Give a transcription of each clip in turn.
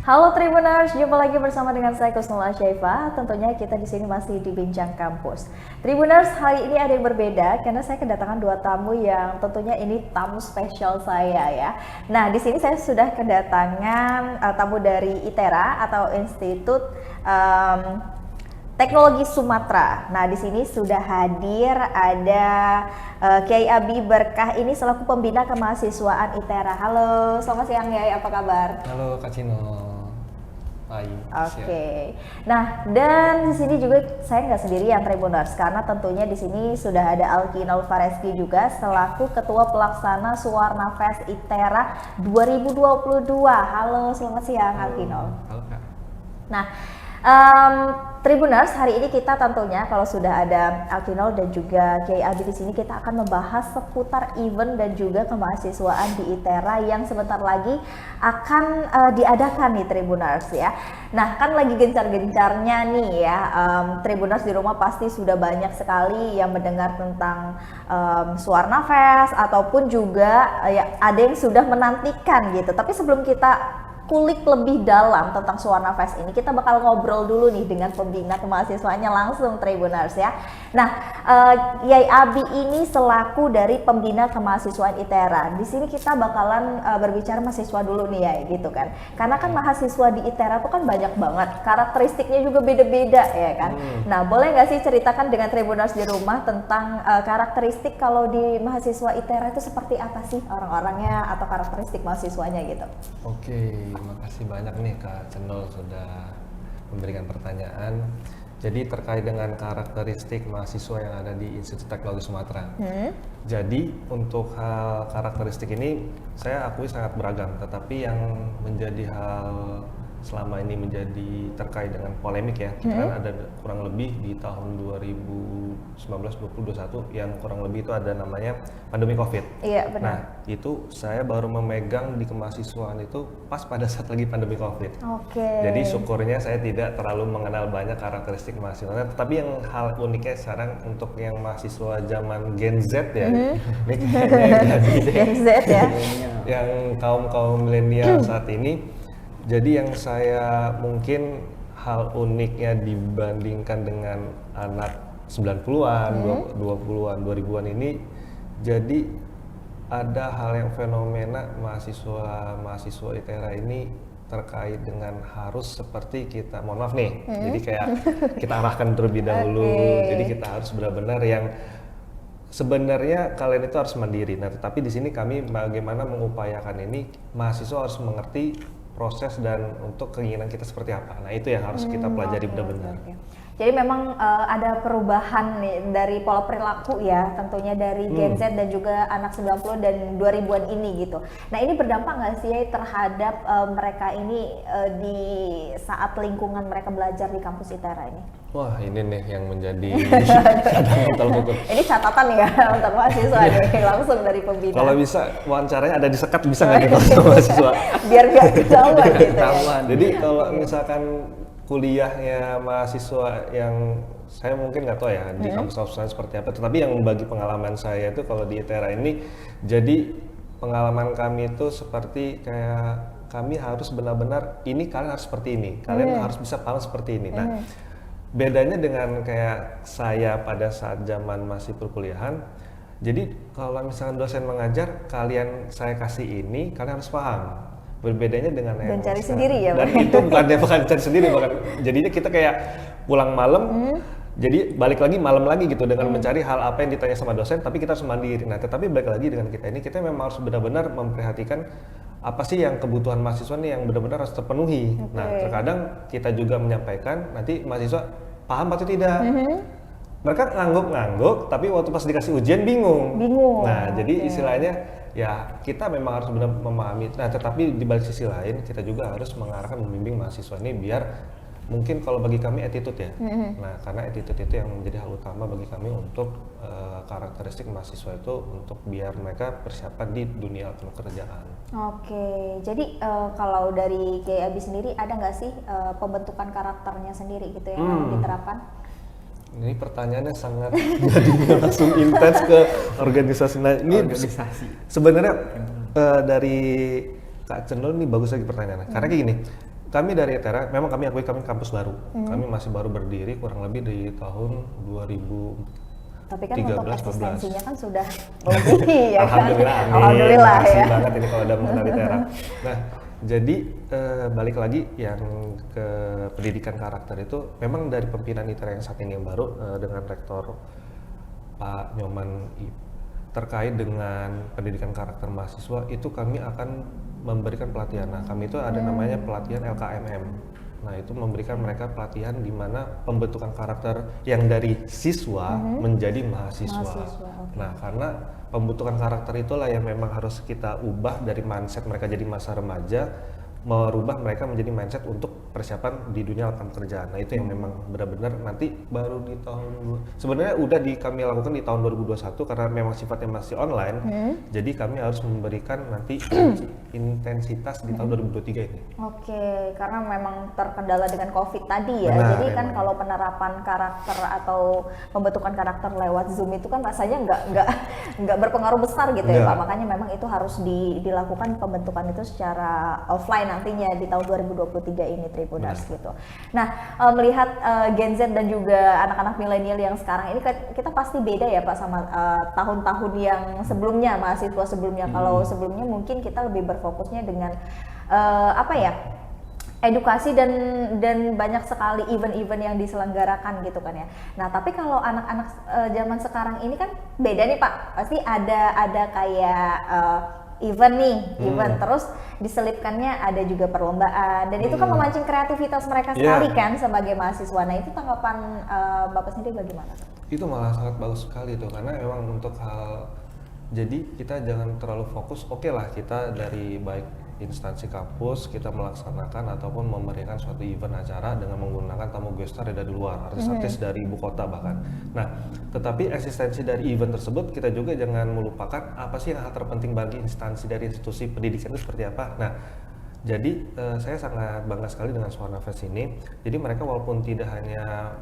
Halo Tribuners, jumpa lagi bersama dengan saya Kusnul Asyaifa. Tentunya kita di sini masih di Bincang Kampus. Tribuners, hari ini ada yang berbeda karena saya kedatangan dua tamu yang tentunya ini tamu spesial saya ya. Nah, di sini saya sudah kedatangan tamu dari ITERA atau Institut Teknologi Sumatera. Nah, di sini sudah hadir ada Kiai Abi Berkah ini selaku pembina kemahasiswaan ITERA. Halo, selamat siang Kiai, apa kabar? Halo Kak Cino. Baik. Oke. Nah, dan di sini juga saya nggak sendirian Tribuners karena tentunya di sini sudah ada Alkinol Fareski juga selaku Ketua Pelaksana Suwarna Fest ITERA 2022. Halo, selamat siang Alkinol. Halo Kak. Nah, Tribuners, hari ini kita tentunya kalau sudah ada Alkinol dan juga Kiai Abi di sini kita akan membahas seputar event dan juga kemahasiswaan di ITERA yang sebentar lagi akan diadakan nih Tribuners ya. Nah, kan lagi gencar-gencarnya nih ya, Tribuners di rumah pasti sudah banyak sekali yang mendengar tentang Suwarna Fest ataupun juga ya ada yang sudah menantikan gitu. Tapi sebelum kita kulik lebih dalam tentang Suwarna Fest ini, kita bakal ngobrol dulu nih dengan pembina kemahasiswanya langsung Tribuners ya. Nah, Kiai Abi ini selaku dari pembina kemahasiswaan ITERA. Di sini kita bakalan berbicara mahasiswa dulu nih ya, gitu kan. Karena kan mahasiswa di ITERA tuh kan banyak banget, karakteristiknya juga beda-beda ya kan. Nah, boleh nggak sih ceritakan dengan Tribuners di rumah tentang karakteristik kalau di mahasiswa ITERA itu seperti apa sih orang-orangnya atau karakteristik mahasiswanya gitu? Oke, terima kasih banyak nih Kak Cendol sudah memberikan pertanyaan. Jadi terkait dengan karakteristik mahasiswa yang ada di Institut Teknologi Sumatera. Jadi untuk hal karakteristik ini saya akui sangat beragam, tetapi yang menjadi hal selama ini menjadi terkait dengan polemik ya, kita kan ada kurang lebih di tahun 2019-2021 yang kurang lebih itu ada namanya pandemi COVID. Iya benar. Nah itu saya baru memegang di kemahasiswaan itu pas pada saat lagi pandemi COVID. Oke. Jadi syukurnya saya tidak terlalu mengenal banyak karakteristik mahasiswa. Tetapi yang hal uniknya sekarang untuk yang mahasiswa zaman Gen Z ya, ini kayaknya Gen Z ya. yang kaum milenial saat ini. Jadi yang saya mungkin hal uniknya dibandingkan dengan anak 90-an, 20-an, 2000-an ini, jadi ada hal yang fenomena mahasiswa ITERA ini terkait dengan harus seperti kita, mohon maaf nih, jadi kayak kita arahkan terlebih dahulu, jadi kita harus benar-benar yang sebenarnya kalian itu harus mandiri. Nah, tetapi di sini kami bagaimana mengupayakan ini mahasiswa harus mengerti proses dan untuk keinginan kita seperti apa. Nah, itu yang harus kita pelajari benar-benar. Jadi memang ada perubahan nih dari pola perilaku ya, tentunya dari Gen Z dan juga anak 90 dan 2000-an ini gitu. Nah, ini berdampak nggak sih ya terhadap mereka ini di saat lingkungan mereka belajar di kampus ITERA ini? Wah, ini nih yang menjadi catatan betul. Ini catatan ya untuk mahasiswa nih, langsung dari pembina. Kalau bisa wawancaranya ada disekat, bisa nggak gitu sama mahasiswa? Biar nggak ketahuan gitu ya. Jadi kalau misalkan kuliahnya mahasiswa yang saya mungkin nggak tahu ya di kampus-kampus lain seperti apa, tetapi yang bagi pengalaman saya itu kalau di ITERA ini, jadi pengalaman kami itu seperti kayak kami harus benar-benar ini kalian harus seperti ini, kalian harus bisa paham seperti ini. Nah, bedanya dengan kayak saya pada saat zaman masih perkuliahan, jadi kalau misalkan dosen mengajar, saya kasih ini, kalian harus paham. Berbedanya dengan yang cari sekarang. sendiri ya, dan itu bukan cari sendiri, bahkan jadinya kita kayak pulang malam, jadi balik lagi malam lagi gitu dengan mencari hal apa yang ditanya sama dosen, tapi kita harus mandiri. Nah, tetapi balik lagi dengan kita ini, kita memang harus benar-benar memperhatikan apa sih yang kebutuhan mahasiswa nih yang benar-benar harus terpenuhi. Nah, terkadang kita juga menyampaikan, nanti mahasiswa paham atau tidak. Mereka ngangguk, tapi waktu pas dikasih ujian bingung. Nah, jadi istilahnya ya kita memang harus benar memahami. Nah, tetapi di balik sisi lain kita juga harus mengarahkan membimbing mahasiswa ini biar mungkin kalau bagi kami attitude ya. Nah, karena attitude itu yang menjadi hal utama bagi kami untuk karakteristik mahasiswa itu untuk biar mereka persiapan di dunia pekerjaan. Oke, jadi kalau dari Kiai Abi sendiri ada nggak sih pembentukan karakternya sendiri gitu yang diterapkan? Ini pertanyaannya sangat jadi langsung intens ke organisasi. Nah, ini sebenarnya dari Kak Cendol ini bagus lagi pertanyaannya. Karena kayak gini, kami dari ITERA, memang kami akui kami kampus baru. Kami masih baru berdiri kurang lebih di tahun 2000. Tapi kan untuk 13, 14. eksistensinya kan sudah melebihi ya kan? Alhamdulillah, amin. Alhamdulillah Makasih ya. banget ini kalau udah mengenal ITERA. Nah, jadi balik lagi yang ke pendidikan karakter itu, memang dari pimpinan ITERA yang saat ini yang baru dengan Rektor Pak Nyoman terkait dengan pendidikan karakter mahasiswa itu kami akan memberikan pelatihan. Nah, kami itu ada namanya pelatihan LKMM. Nah, itu memberikan mereka pelatihan di mana pembentukan karakter yang dari siswa menjadi mahasiswa. Okay. Nah, karena pembentukan karakter itulah yang memang harus kita ubah dari mindset mereka jadi masa remaja, merubah mereka menjadi mindset untuk persiapan di dunia lapangan pekerjaan. Nah, itu yang memang benar-benar nanti baru di sebenarnya udah kami lakukan di tahun 2021 karena memang sifatnya masih online. Jadi kami harus memberikan nanti intensitas di tahun 2023 ini. Oke, karena memang terkendala dengan COVID tadi ya. Benar, jadi kan memang. kalau penerapan karakter atau pembentukan karakter lewat Zoom itu kan rasanya nggak berpengaruh besar gitu ya Pak. Makanya memang itu harus dilakukan pembentukan itu secara offline nantinya di tahun 2023 ini Tribuners gitu. Nah, melihat Gen Z dan juga anak-anak milenial yang sekarang ini kita pasti beda ya Pak sama tahun-tahun yang sebelumnya, mahasiswa sebelumnya. Kalau sebelumnya mungkin kita lebih berfokusnya dengan edukasi dan banyak sekali event-event yang diselenggarakan gitu kan ya. Nah, tapi kalau anak-anak zaman sekarang ini kan beda nih Pak. Pasti ada kayak event terus diselipkannya ada juga perlombaan dan itu kan memancing kreativitas mereka sekali kan sebagai mahasiswa. Nah, itu tanggapan Bapak sendiri bagaimana? Itu malah sangat bagus sekali tuh, karena memang untuk hal, jadi kita jangan terlalu fokus. Oke lah, kita dari baik instansi kampus kita melaksanakan ataupun memberikan suatu event acara dengan menggunakan tamu guest star dari luar, artis-artis dari ibu kota bahkan. Nah, tetapi eksistensi dari event tersebut kita juga jangan melupakan apa sih yang hal terpenting bagi instansi dari institusi pendidikan itu seperti apa. Nah, jadi saya sangat bangga sekali dengan Suara Fest ini. Jadi mereka walaupun tidak hanya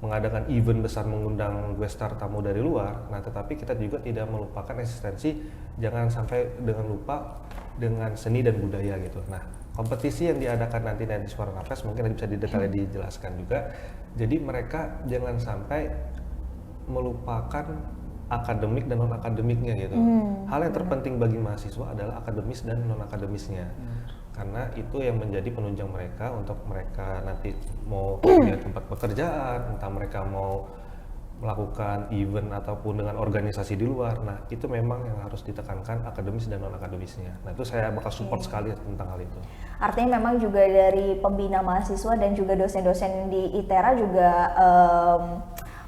mengadakan event besar mengundang guest star tamu dari luar, nah tetapi kita juga tidak melupakan eksistensi, jangan sampai dengan lupa dengan seni dan budaya gitu. Nah, kompetisi yang diadakan nanti di Suara Fest mungkin nanti bisa detailnya dijelaskan juga. Jadi mereka jangan sampai melupakan akademik dan non akademiknya gitu. Hal yang terpenting bagi mahasiswa adalah akademis dan non akademisnya. Karena itu yang menjadi penunjang mereka untuk mereka nanti mau punya tempat pekerjaan, entah mereka mau melakukan event ataupun dengan organisasi di luar. Nah, itu memang yang harus ditekankan akademis dan non akademisnya. Nah, itu saya bakal support sekali tentang hal itu. Artinya memang juga dari pembina mahasiswa dan juga dosen-dosen di ITERA juga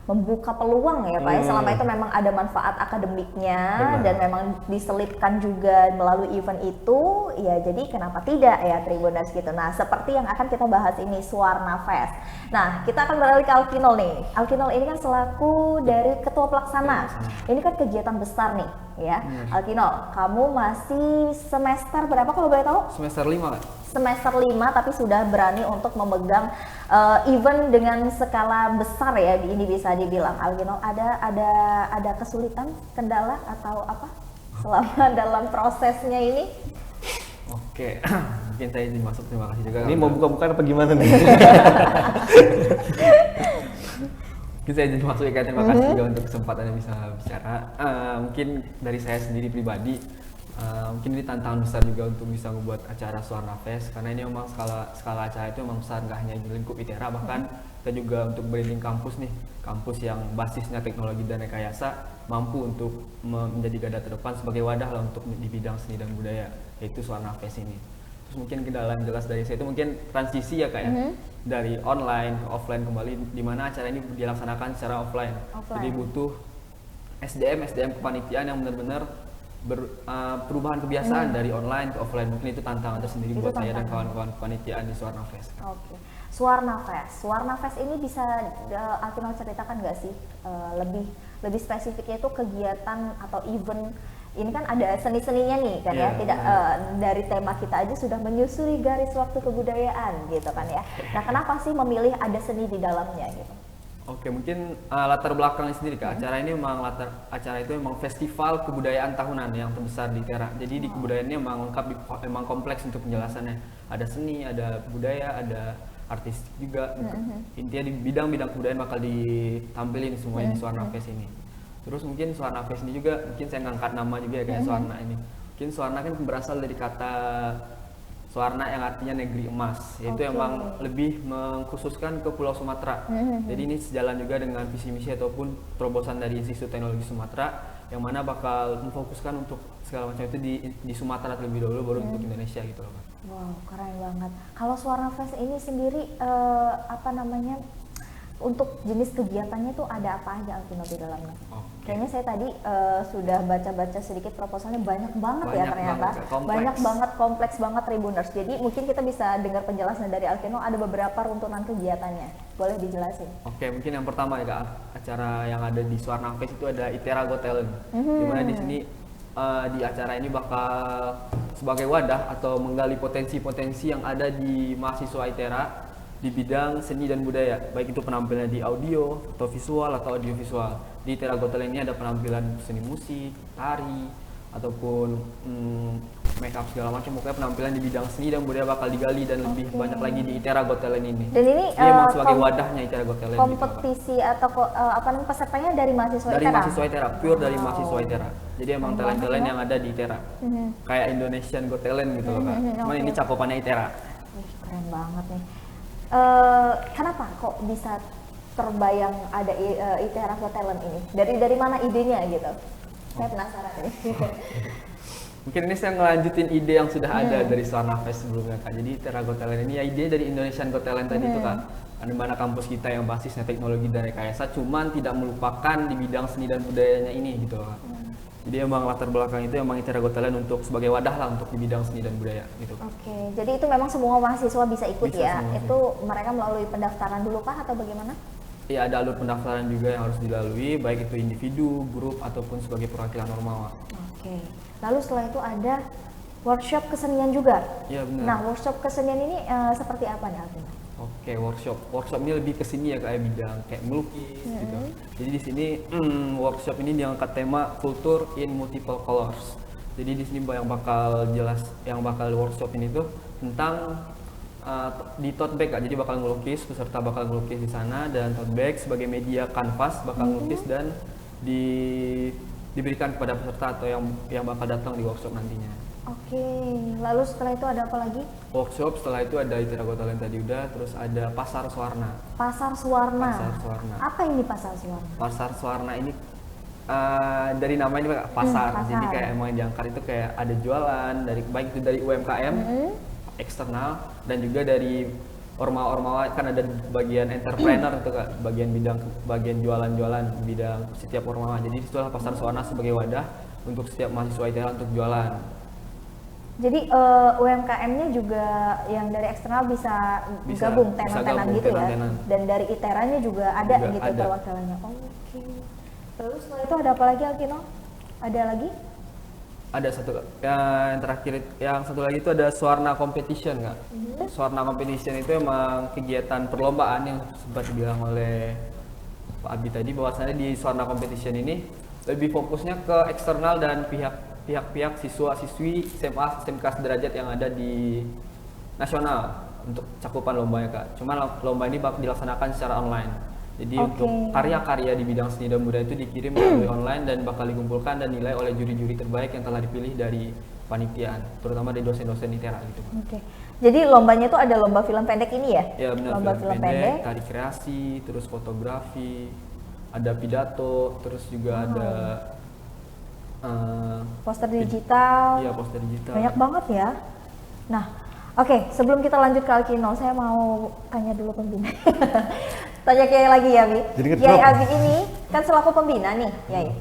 membuka peluang ya Pak ya, selama itu memang ada manfaat akademiknya. Benar. Dan memang diselipkan juga melalui event itu, ya jadi kenapa tidak ya Tribuners gitu. Nah, seperti yang akan kita bahas ini Suarna Fest. Nah, kita akan beralih ke Alkinol nih. Alkinol ini kan selaku dari ketua pelaksana. Ini kan kegiatan besar nih ya. Alkinol, kamu masih semester berapa kalau boleh tahu? Semester 5 kan? Semester 5 tapi sudah berani untuk memegang event dengan skala besar ya, ini bisa dibilang. Alkinol, ada kesulitan, kendala atau apa selama dalam prosesnya ini? Oke, mungkin saya izin masuk, terima kasih juga. Ini mau buka-bukaan apa gimana nih? Mungkin saya izin masuk ya, terima kasih juga untuk kesempatannya bisa bicara. Mungkin dari saya sendiri pribadi, mungkin ini tantangan besar juga untuk bisa membuat acara Suarna Fest, karena ini memang skala acara itu memang besar, nggak hanya di lingkup ITERA, bahkan kita juga untuk branding kampus nih, kampus yang basisnya teknologi dan rekayasa mampu untuk menjadi garda terdepan sebagai wadah lah untuk di bidang seni dan budaya, yaitu Suarna Fest ini. Terus mungkin kendala yang jelas dari saya itu mungkin transisi ya Kak ya, dari online ke offline kembali, di mana acara ini dilaksanakan secara offline. Jadi butuh SDM kepanitiaan yang benar-benar perubahan kebiasaan dari online ke offline. Mungkin itu tantangan tersendiri buat saya dan kawan-kawan kepanitiaan di Suarna Fest. Oke. Suarna Fest ini bisa Alkinol ceritakan nggak sih lebih spesifiknya itu kegiatan atau event ini kan ada seni-seninya nih kan ya, tidak dari tema kita aja sudah menyusuri garis waktu kebudayaan gitu kan ya. Nah, kenapa sih memilih ada seni di dalamnya gitu? Oke, mungkin latar belakangnya sendiri Kak. Acara ini acara itu memang festival kebudayaan tahunan yang terbesar di ITERA. Jadi di kebudayaannya memang lengkap, memang kompleks untuk penjelasannya. Ada seni, ada budaya, ada artistik juga. Intinya di bidang-bidang kebudayaan bakal ditampilin semuanya di Suwarna Fest ini. Terus mungkin Suwarna Fest ini juga, mungkin saya ngangkat nama juga ya kayak Suwarna ini. Mungkin Suwarna kan berasal dari kata Suwarna yang artinya negeri emas, yaitu emang lebih mengkhususkan ke Pulau Sumatera. Jadi ini sejalan juga dengan visi misi ataupun terobosan dari Institut Teknologi Sumatera, yang mana bakal memfokuskan untuk segala macam itu di Sumatera terlebih dahulu, baru untuk Indonesia gitu loh Pak. Wow, keren banget. Kalau Suwarna Fest ini sendiri apa namanya, untuk jenis kegiatannya tuh ada apa aja Alvino di dalamnya? Kayaknya saya tadi sudah baca-baca sedikit proposalnya, banyak banget ya ternyata. Banyak banget, kompleks banget Tribuners. Jadi mungkin kita bisa dengar penjelasan dari Alvino, ada beberapa runtunan kegiatannya. Boleh dijelasin? Oke, mungkin yang pertama ya Kak, acara yang ada di Suwarna Fest itu ada ITERA Got Talent. Dimana di sini di acara ini bakal sebagai wadah atau menggali potensi-potensi yang ada di mahasiswa ITERA di bidang seni dan budaya, baik itu penampilannya di audio atau visual atau audiovisual. Di ITERA Got Talent ini ada penampilan seni musik, tari, ataupun make up segala macam. Pokoknya penampilan di bidang seni dan budaya bakal digali dan lebih banyak lagi di ITERA Got Talent ini. Dan ini emang sebagai wadahnya ITERA Got Talent. Kompetisi gitu, atau apa namanya, pesertanya dari mahasiswa dari ITERA? Dari mahasiswa ITERA, pure dari mahasiswa ITERA. Jadi emang talent-talent yang ada di ITERA. Kayak Indonesian Got Talent gitu loh Kak. Cuman ini cakupannya ITERA. Keren banget nih. Kenapa kok bisa terbayang ada ITERA Got Talent ini? Dari mana idenya gitu? Saya penasaran nih. Mungkin ini saya ngelanjutin ide yang sudah ada dari Suwarna Fest sebelumnya Kak. Jadi ITERA Got Talent ini ya ide dari Indonesian Got Talent tadi itu Kak. Di mana kampus kita yang basisnya teknologi dan rekayasa, cuman tidak melupakan di bidang seni dan budayanya ini gitu Kak. Jadi emang latar belakang itu emang ITERA Got Talent untuk sebagai wadah lah untuk di bidang seni dan budaya gitu. Oke, jadi itu memang semua mahasiswa bisa ikut Bisa ya? semua. Itu mereka melalui pendaftaran dulu kah atau bagaimana? Iya, ada alur pendaftaran juga yang harus dilalui, baik itu individu, grup, ataupun sebagai perwakilan Ormawa. Oke, lalu setelah itu ada workshop kesenian juga? Iya benar. Nah, workshop kesenian ini seperti apa nih Alvino? Oke, workshop ini lebih ke sini ya kayak bidang kayak melukis gitu. Jadi di sini workshop ini diangkat tema Culture in Multiple Colors. Jadi di sini yang bakal workshop ini tuh tentang di tote bag Kak. Jadi bakal ngelukis, peserta bakal ngelukis di sana, dan tote bag sebagai media kanvas bakal ngelukis dan diberikan kepada peserta atau yang bakal datang di workshop nantinya. Oke, lalu setelah itu ada apa lagi? Workshop setelah itu ada ITERA Got Talent tadi udah, terus ada Pasar Suwarna. Pasar Suwarna. Pasar Suwarna. Apa ini Pasar Suwarna? Pasar Suwarna ini dari namanya Kak, pasar. Jadi kayak emang diangkat itu kayak ada jualan dari baik itu dari UMKM eksternal dan juga dari ormawa-ormawa, kan ada bagian entrepreneur itu Kak, bagian jualan-jualan bidang setiap ormawa. Jadi itu adalah Pasar Suwarna sebagai wadah untuk setiap mahasiswa ITERA untuk jualan. Jadi UMKM-nya juga yang dari eksternal bisa gabung tenan-tenan gitu ya. Dan dari ITERA-nya juga ada gitu perwakilannya. Oke. Terus setelah itu ada apa lagi Alvino? Ada lagi? Ada satu yang terakhir, yang satu lagi itu ada Suwarna Competition Kak. Suwarna Competition itu emang kegiatan perlombaan yang sempat dibilang oleh Pak Abi tadi, bahwasannya di Suwarna Competition ini lebih fokusnya ke eksternal dan pihak-pihak siswa-siswi SMA SMK sederajat yang ada di nasional untuk cakupan lombanya Kak. Cuman lomba ini bakal dilaksanakan secara online. Jadi untuk karya-karya di bidang seni dan budaya itu dikirim melalui online dan bakal dikumpulkan dan nilai oleh juri-juri terbaik yang telah dipilih dari panitiaan, terutama dari dosen-dosen ITERA gitu. Oke. Jadi lombanya itu ada lomba film pendek ini ya? Ya benar, lomba film pendek, tari kreasi, terus fotografi, ada pidato, terus juga ada poster digital. Iya, poster digital. Banyak banget ya. Nah, oke, sebelum kita lanjut ke Alvino, saya mau tanya dulu pembina. Tanya Kiai lagi ya, Bi. Kiai Abi ini kan selaku pembina nih, Kiai.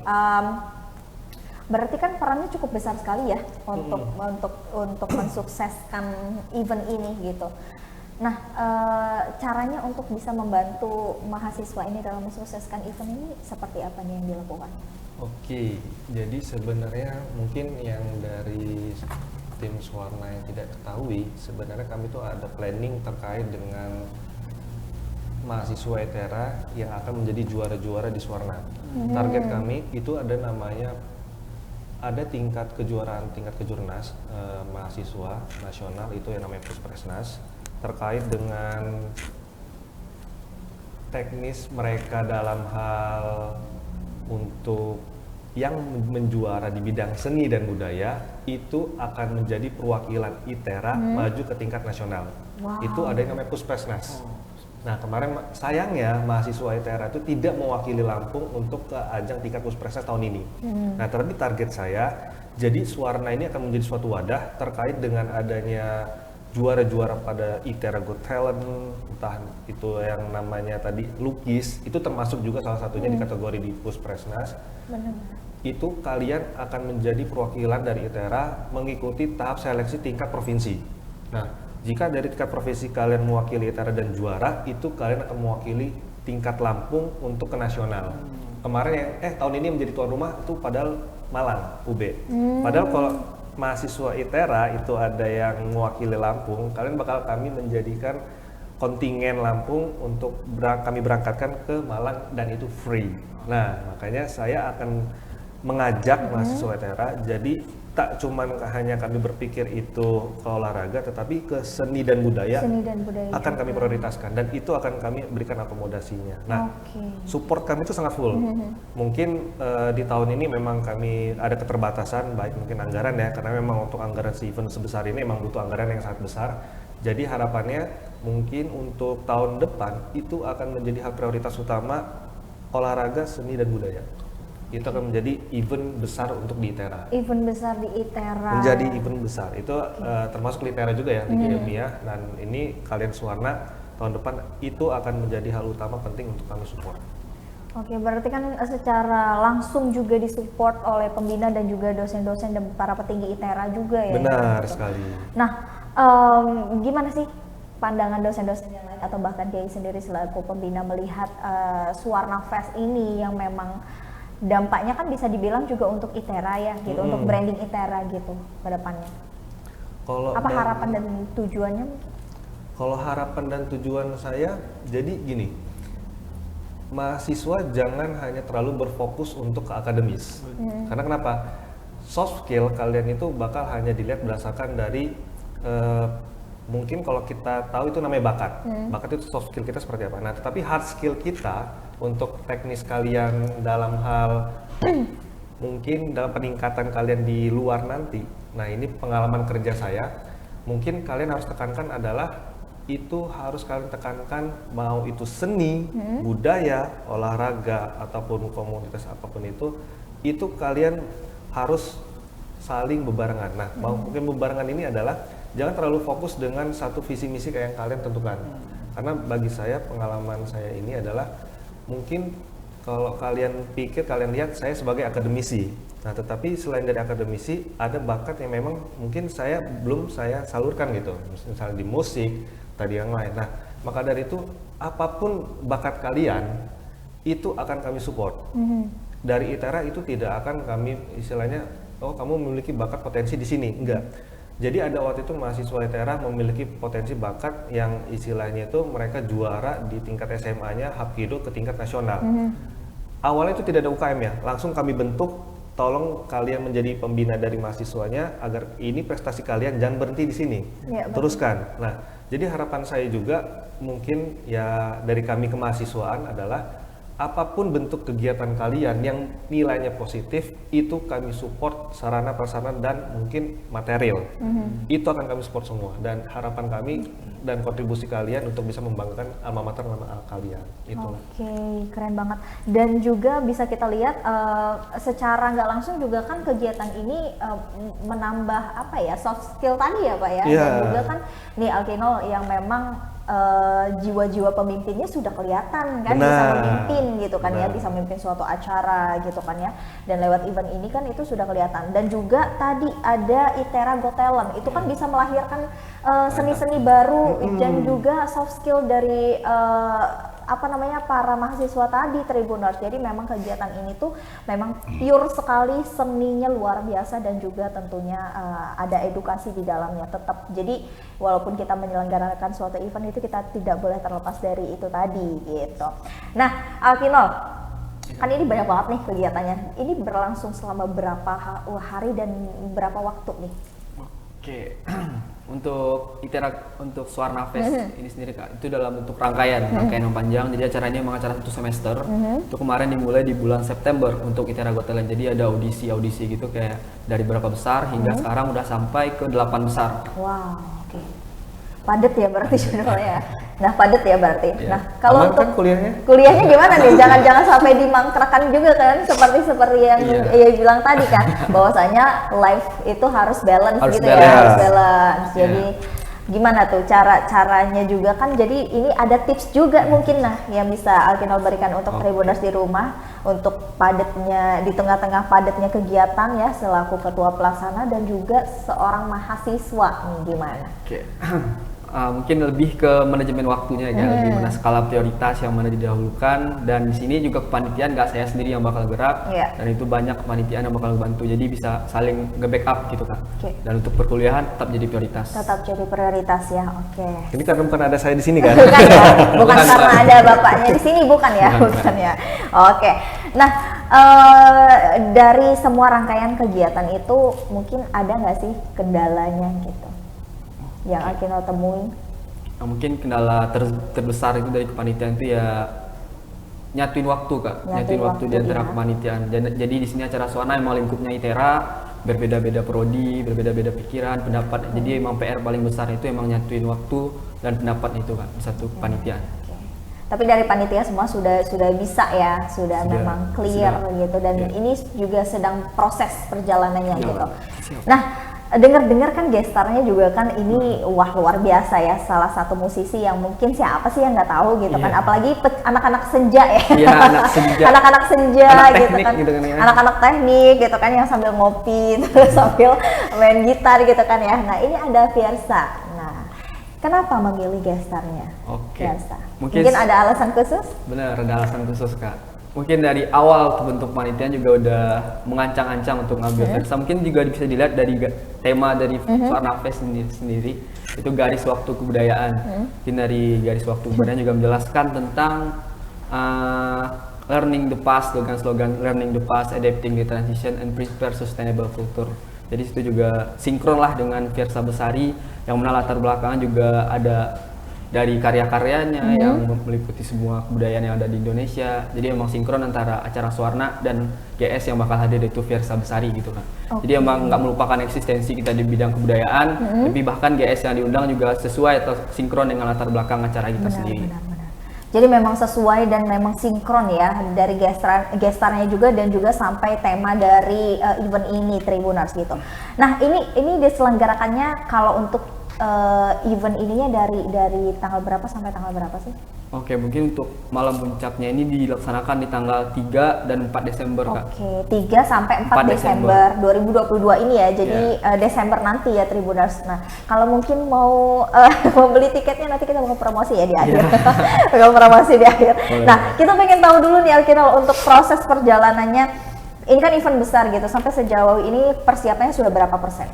Berarti kan perannya cukup besar sekali ya untuk mensukseskan event ini gitu. Nah, caranya untuk bisa membantu mahasiswa ini dalam mensukseskan event ini seperti apa nih yang dilakukan? Oke, jadi sebenarnya mungkin yang dari tim Suwarna yang tidak ketahui, sebenarnya kami tuh ada planning terkait dengan mahasiswa ITERA yang akan menjadi juara-juara di Suwarna. Target kami itu ada tingkat kejurnas mahasiswa nasional itu yang namanya Puspresnas, terkait dengan teknis mereka dalam hal untuk yang menjuara di bidang seni dan budaya itu akan menjadi perwakilan ITERA maju ke tingkat nasional. Wow. Itu ada yang namanya Puspresnas. Nah kemarin sayangnya mahasiswa ITERA itu tidak mewakili Lampung untuk ke ajang tingkat Puspresnas tahun ini. Nah tapi target saya, jadi Suwarna ini akan menjadi suatu wadah terkait dengan adanya juara-juara pada ITERA Got Talent, entah itu yang namanya tadi lukis, itu termasuk juga salah satunya di kategori di Puspresnas. Itu kalian akan menjadi perwakilan dari ITERA mengikuti tahap seleksi tingkat provinsi. Nah, jika dari tingkat provinsi kalian mewakili ITERA dan juara, itu kalian akan mewakili tingkat Lampung untuk ke nasional. Kemarin yang tahun ini menjadi tuan rumah itu padahal Malang, UB. Padahal kalau mahasiswa ITERA itu ada yang mewakili Lampung, kami menjadikan kontingen Lampung untuk kami berangkatkan ke Malang dan itu free. Nah, makanya saya akan mengajak mahasiswa ITERA, jadi tak cuman hanya kami berpikir itu ke olahraga, tetapi ke seni dan budaya akan kami prioritaskan dan itu akan kami berikan akomodasinya. Nah, support kami itu sangat full. Mungkin di tahun ini memang kami ada keterbatasan, baik mungkin anggaran ya, karena memang untuk anggaran si event sebesar ini memang butuh anggaran yang sangat besar. Jadi harapannya mungkin untuk tahun depan itu akan menjadi hal prioritas utama olahraga, seni dan budaya. Itu akan menjadi event besar untuk di ITERA. Event besar di ITERA. Menjadi event besar. Itu termasuk di ITERA juga ya, di ilmiah. Dan ini kalian Suwarna tahun depan itu akan menjadi hal utama penting untuk kami support. Oke, berarti kan secara langsung juga disupport oleh pembina dan juga dosen-dosen dan para petinggi ITERA juga ya. Benar gitu. sekali. Nah, gimana sih pandangan dosen-dosen yang lain atau bahkan Kiai sendiri selaku pembina melihat Suwarna Fest ini yang memang dampaknya kan bisa dibilang juga untuk ITERA ya gitu, untuk branding ITERA gitu ke depannya. Apa harapan dan tujuannya? Kalau harapan dan tujuan saya, jadi gini, mahasiswa jangan hanya terlalu berfokus untuk ke akademis. Karena kenapa? Soft skill kalian itu bakal hanya dilihat berdasarkan dari mungkin kalau kita tahu itu namanya bakat. Bakat itu soft skill kita seperti apa. Nah, tetapi hard skill kita untuk teknis kalian dalam hal mungkin dalam peningkatan kalian di luar nanti. Nah, ini pengalaman kerja saya. Mungkin kalian harus tekankan adalah itu harus kalian tekankan mau itu seni, budaya, olahraga ataupun komunitas apapun itu kalian harus saling bebarengan. Nah, mungkin bebarengan ini adalah jangan terlalu fokus dengan satu visi misi kayak yang kalian tentukan. Karena bagi saya pengalaman saya ini adalah mungkin kalau kalian pikir, kalian lihat saya sebagai akademisi. Nah, tetapi selain dari akademisi, ada bakat yang memang mungkin belum saya salurkan gitu. Misalnya di musik, tadi yang lain. Nah, maka dari itu, apapun bakat kalian, itu akan kami support. Dari ITERA itu tidak akan kami istilahnya, oh kamu memiliki bakat potensi di sini. Enggak. Jadi ada waktu itu mahasiswa ITERA memiliki potensi bakat yang istilahnya itu mereka juara di tingkat SMA-nya Hapkido ke tingkat nasional. Awalnya itu tidak ada UKM ya, langsung kami bentuk, tolong kalian menjadi pembina dari mahasiswanya agar ini prestasi kalian jangan berhenti di sini, teruskan. Nah, jadi harapan saya juga mungkin ya dari kami kemahasiswaan adalah apapun bentuk kegiatan kalian yang nilainya positif, itu kami support sarana prasarana dan mungkin material. Itu akan kami support semua dan harapan kami dan kontribusi kalian untuk bisa membanggakan alma mater nama kalian. Itulah. Oke, keren banget. Dan juga bisa kita lihat secara nggak langsung juga kan kegiatan ini menambah apa ya, soft skill tadi ya Pak ya. Dan juga kan nih Alkino yang memang jiwa-jiwa pemimpinnya sudah kelihatan kan, bisa memimpin gitu kan ya, bisa memimpin suatu acara gitu kan ya, dan lewat event ini kan itu sudah kelihatan. Dan juga tadi ada ITERA Got Talent, itu kan bisa melahirkan seni-seni baru dan juga soft skill dari apa namanya para mahasiswa tadi Tribuners. Jadi memang kegiatan ini tuh memang pure sekali, seninya luar biasa dan juga tentunya ada edukasi di dalamnya tetap. Jadi walaupun kita menyelenggarakan suatu event itu kita tidak boleh terlepas dari itu tadi gitu. Nah, Alkinol, kan ini banyak banget nih kegiatannya. Ini berlangsung selama berapa hari dan berapa waktu nih? Oke, untuk untuk Suarna Fest ini sendiri Kak, itu dalam bentuk rangkaian yang panjang. Jadi acaranya memang acara 1 semester. Itu kemarin dimulai di bulan September untuk ITERA Got Talent. Jadi ada audisi gitu kayak dari berapa besar hingga sekarang udah sampai ke 8 besar. Wow, oke. Padet ya berarti sebenarnya. Nah, padet ya berarti. Iya. Nah, kalau Aman untuk kan kuliahnya? Kuliahnya gimana nih? Jangan sampai dimangkrakan juga kan, seperti yang Iya. Ia bilang tadi kan, bahwasanya life itu harus balance Harus gitu ya, balance. harus balance. Iya. Jadi gimana tuh caranya juga kan? Jadi ini ada tips juga mungkin yang bisa Alkinol berikan untuk Tribuners di rumah untuk padatnya di tengah-tengah padatnya kegiatan ya selaku ketua pelaksana dan juga seorang mahasiswa nih gimana? Oke. Mungkin lebih ke manajemen waktunya ya, lebih mana skala prioritas yang mana didahulukan, dan di sini juga kepanitiaan nggak saya sendiri yang bakal gerak, dan itu banyak kepanitiaan yang bakal bantu, jadi bisa saling nge-backup gitu Kak. Dan untuk perkuliahan tetap jadi prioritas. Tetap jadi prioritas ya, oke. Ini karena bukan ada saya di sini kan? Bukan ya, bukan karena ada bapaknya di sini, bukan ya, bukan ya. Oke, nah dari semua rangkaian kegiatan itu mungkin ada nggak sih kendalanya gitu? Yang Alkinol temuin? Nah, mungkin kendala terbesar itu dari kepanitiaan itu ya nyatuin waktu Kak, nyatuin waktu di antara kepanitiaan. Jadi di sini acara Suarna emang lingkupnya ITERA, berbeda-beda prodi, berbeda-beda pikiran, pendapat. Jadi emang PR paling besar itu emang nyatuin waktu dan pendapat itu Kak di satu kepanitiaan. Tapi dari panitia semua sudah bisa ya, sudah memang clear gitu, dan ini juga sedang proses perjalanannya gitu. Nah, dengar-dengar kan gestarnya juga kan ini wah luar biasa ya, salah satu musisi yang mungkin siapa sih yang nggak tahu gitu kan, apalagi anak-anak senja ya, anak-anak senja gitu kan, anak-anak teknik gitu kan yang sambil ngopi terus sambil main gitar gitu kan ya. Nah ini ada Fiersa. Nah kenapa memilih gestarnya? Fiersa? Mungkin ada alasan khusus? Benar, ada alasan khusus Kak. Mungkin dari awal terbentuk panitiaan juga udah mengancang-ancang untuk ngambil Fiersa. Mungkin juga bisa dilihat dari tema dari Suarna Fest sendiri itu garis waktu kebudayaan. Mungkin dari garis waktu kebudayaan juga menjelaskan tentang learning the past, slogan learning the past, adapting the transition, and prepare sustainable culture. Jadi situ juga sinkron lah dengan Fiersa Besari yang mana latar belakangan juga ada dari karya-karyanya yang meliputi semua kebudayaan yang ada di Indonesia. Jadi emang sinkron antara acara Suarna dan GS yang bakal hadir itu Fiersa Besari gitu kan. Jadi emang nggak melupakan eksistensi kita di bidang kebudayaan, tapi bahkan GS yang diundang juga sesuai atau sinkron dengan latar belakang acara kita sendiri. Jadi memang sesuai dan memang sinkron ya dari gestarnya juga dan juga sampai tema dari event ini Tribuners gitu. Nah ini diselenggarakannya kalau untuk event ininya dari tanggal berapa sampai tanggal berapa sih? Oke, mungkin untuk malam puncaknya ini dilaksanakan di tanggal 3 dan 4 Desember Kak. Oke, 3 sampai 4 Desember 2022 ini ya, jadi Desember nanti ya Tribuners. Nah, kalau mungkin mau beli tiketnya nanti kita bakal promosi ya di akhir. Bakal promosi di akhir. Nah, kita pengen tahu dulu nih Alkinol untuk proses perjalanannya. Ini kan event besar gitu, sampai sejauh ini persiapannya sudah berapa persen?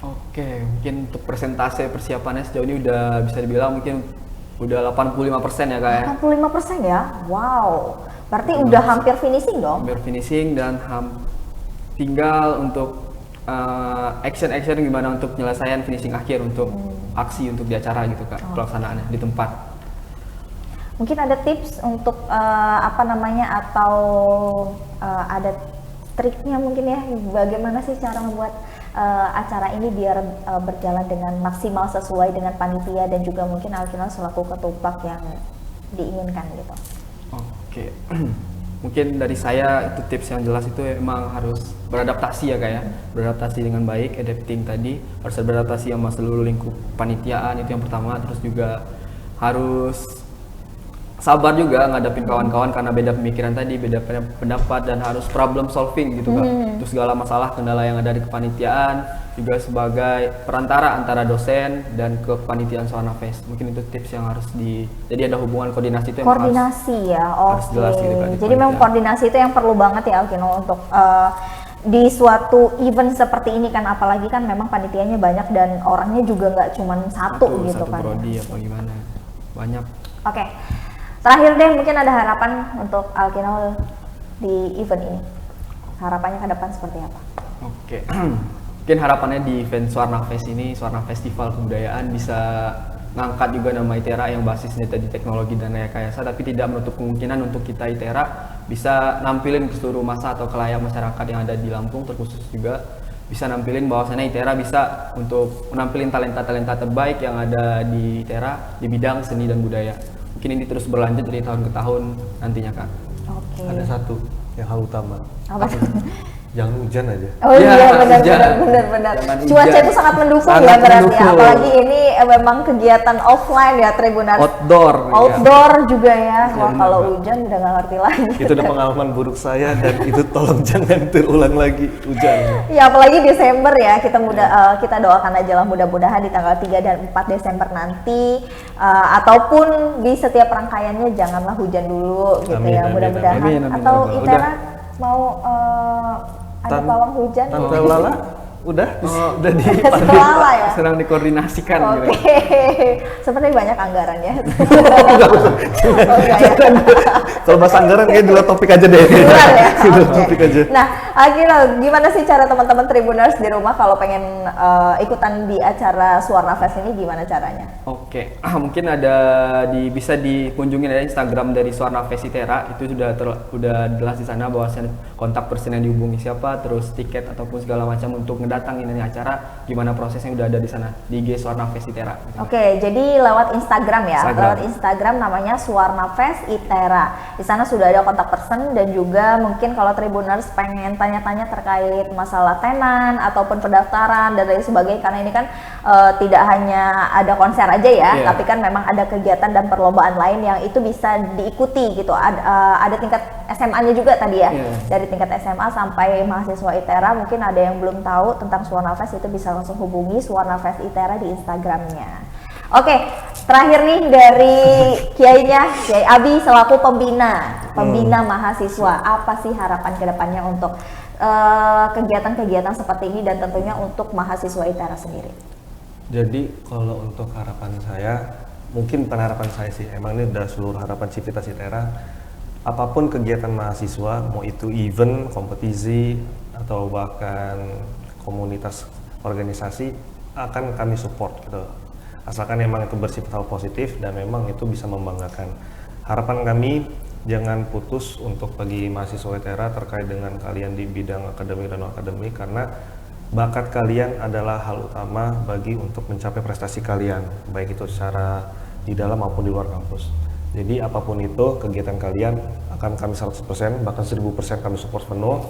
Oke, mungkin untuk persentase persiapannya sejauh ini udah bisa dibilang mungkin udah 85% ya Kak ya. 85% ya? Wow, berarti udah hampir finishing dong? Hampir finishing dan tinggal untuk action gimana untuk penyelesaian finishing akhir untuk aksi untuk di acara gitu Kak, pelaksanaannya di tempat. Mungkin ada tips untuk atau ada triknya mungkin ya, bagaimana sih cara membuat acara ini biar berjalan dengan maksimal sesuai dengan panitia dan juga mungkin Alkinol selaku ketupat yang diinginkan gitu. Oke, mungkin dari saya itu tips yang jelas itu emang harus beradaptasi ya Kak ya, beradaptasi dengan baik, adapting tadi, harus beradaptasi sama seluruh lingkup panitiaan itu yang pertama, terus juga harus sabar juga ngadapin kawan-kawan karena beda pemikiran tadi, beda pendapat dan harus problem solving gitu Kak. Terus segala masalah kendala yang ada di kepanitiaan juga sebagai perantara antara dosen dan kepanitiaan Suara Nafas. Mungkin itu tips yang harus jadi ada hubungan koordinasi itu yang Koordinasi ya, harus jelas gitu, Kak, di Jadi memang panitia. koordinasi itu yang perlu banget ya Alkino untuk di suatu event seperti ini kan, apalagi kan memang panitianya banyak dan orangnya juga nggak cuma satu gitu kan. prodi apa gimana, banyak. Oke, terakhir deh mungkin ada harapan untuk Alkino di event ini. Harapannya ke depan seperti apa? Oke, mungkin harapannya di event Suara Nafas ini, Suara Festival Kebudayaan bisa ngangkat juga nama ITERA yang basisnya tadi teknologi dan rekayasa, tapi tidak menutup kemungkinan untuk kita ITERA bisa nampilin ke seluruh masa atau kelayak masyarakat yang ada di Lampung, terkhusus juga bisa nampilin bahwasannya ITERA bisa untuk menampilin talenta-talenta terbaik yang ada di ITERA di bidang seni dan budaya. Mungkin ini terus berlanjut dari tahun ke tahun nantinya Kak. Oke. Ada satu yang hal utama. Apa tuh? Jangan hujan aja. Oh iya, Ya, benar. Jangan Cuaca hujan. itu sangat mendukung Sangat ya berarti. mendukung. Apalagi ini memang kegiatan offline ya Tribuners. Outdoor. Outdoor juga ya. Wah benar, kalau Mbak. hujan udah nggak ngerti lagi. Itu udah pengalaman buruk saya dan itu tolong jangan terulang lagi hujan. Ya apalagi Desember ya, kita doakan aja lah mudah-mudahan di tanggal 3 dan 4 Desember nanti ataupun di setiap rangkaiannya janganlah hujan dulu gitu Amin, ya amin, mudah-mudahan. amin, Atau amin. ITERA mau ada pawang hujan? Tante Lala udah di Selala ya. Sedang dikoordinasikan Oke, gitu. seperti banyak anggarannya. Oh enggak ya. kalau bahasa anggaran kayak dua topik aja deh. Luar ya. Dua Oke. topik aja. Nah, Agil, gimana sih cara teman-teman Tribuners di rumah kalau pengen ikutan di acara Suara Fest ini gimana caranya? Oke, mungkin bisa dikunjungi ada Instagram dari Suara Fest ITERA, itu sudah jelas di sana bahwa kontak person yang dihubungi siapa, terus tiket ataupun segala macam untuk ngedatangin ini acara, gimana prosesnya udah ada di sana di IG Suara Fest ITERA. Oke, jadi lewat Instagram ya. Instagram. Lewat Instagram namanya Suara Fest ITERA. Di sana sudah ada kontak person dan juga mungkin kalau Tribuners pengen tanya-tanya terkait masalah tenan ataupun pendaftaran dan lain sebagainya, karena ini kan tidak hanya ada konser aja ya, Iya. tapi kan memang ada kegiatan dan perlombaan lain yang itu bisa diikuti gitu. Ada tingkat SMA-nya juga tadi ya. Iya. Dari tingkat SMA sampai mahasiswa ITERA, mungkin ada yang belum tahu tentang Suara Fest, itu bisa langsung hubungi Suara Fest ITERA di Instagramnya. Oke, terakhir nih dari Kiai Abi selaku pembina mahasiswa, apa sih harapan kedepannya untuk kegiatan-kegiatan seperti ini dan tentunya untuk mahasiswa ITERA sendiri? Jadi kalau untuk harapan saya, mungkin bukan harapan saya sih, emang ini udah seluruh harapan Civitas ITERA, apapun kegiatan mahasiswa, mau itu event, kompetisi, atau bahkan komunitas organisasi, akan kami support gitu. Asalkan memang itu bersifat hal positif dan memang itu bisa membanggakan. Harapan kami jangan putus untuk bagi mahasiswa ITERA terkait dengan kalian di bidang akademik dan non-akademik, karena bakat kalian adalah hal utama bagi untuk mencapai prestasi kalian, baik itu secara di dalam maupun di luar kampus. Jadi apapun itu kegiatan kalian akan kami 100%, bahkan 1000% kami support penuh,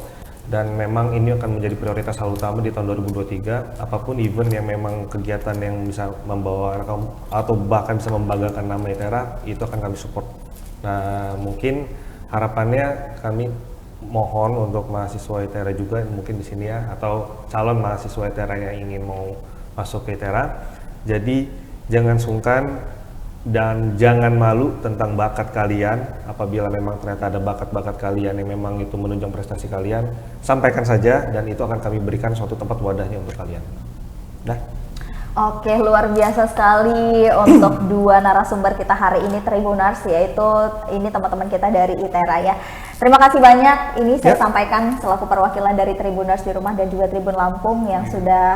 dan memang ini akan menjadi prioritas hal utama di tahun 2023. Apapun event yang memang kegiatan yang bisa membawa atau bahkan bisa membanggakan nama ITERA, itu akan kami support. Nah, mungkin harapannya kami mohon untuk mahasiswa ITERA juga mungkin di sini ya, atau calon mahasiswa ITERA yang ingin mau masuk ke ITERA. Jadi jangan sungkan dan jangan malu tentang bakat kalian. Apabila memang ternyata ada bakat-bakat kalian yang memang itu menunjang prestasi kalian, sampaikan saja dan itu akan kami berikan suatu tempat wadahnya untuk kalian. Dah. Oke, luar biasa sekali untuk dua narasumber kita hari ini Tribuners, yaitu ini teman-teman kita dari ITERA ya. Terima kasih banyak, ini saya sampaikan selaku perwakilan dari Tribuners di rumah dan juga Tribun Lampung yang sudah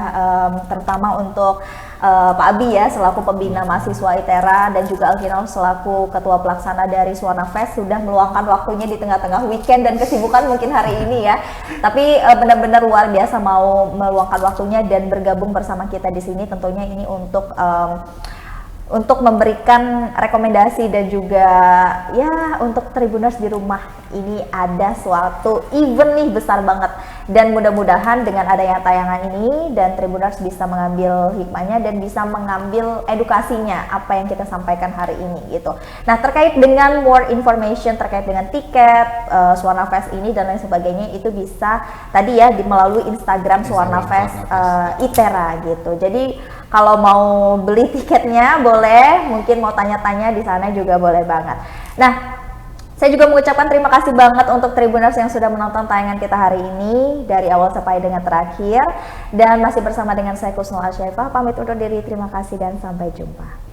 terutama untuk Pak Abi ya selaku pembina mahasiswa ITERA dan juga Alkino selaku ketua pelaksana dari Suara Fest sudah meluangkan waktunya di tengah-tengah weekend dan kesibukan mungkin hari ini ya. Tapi benar-benar luar biasa mau meluangkan waktunya dan bergabung bersama kita di sini, tentunya ini untuk untuk memberikan rekomendasi dan juga ya untuk Tribuners di rumah ini ada suatu event nih besar banget, dan mudah-mudahan dengan adanya tayangan ini dan Tribuners bisa mengambil hikmahnya dan bisa mengambil edukasinya apa yang kita sampaikan hari ini gitu. Nah, terkait dengan more information terkait dengan tiket Suwarna Fest ini dan lain sebagainya itu bisa tadi ya melalui Instagram Suwarna Fest ITERA gitu. Jadi kalau mau beli tiketnya boleh, mungkin mau tanya-tanya di sana juga boleh banget. Nah, saya juga mengucapkan terima kasih banget untuk Tribuners yang sudah menonton tayangan kita hari ini dari awal sampai dengan terakhir, dan masih bersama dengan saya Kusnul Asyaifah, pamit undur diri, terima kasih dan sampai jumpa.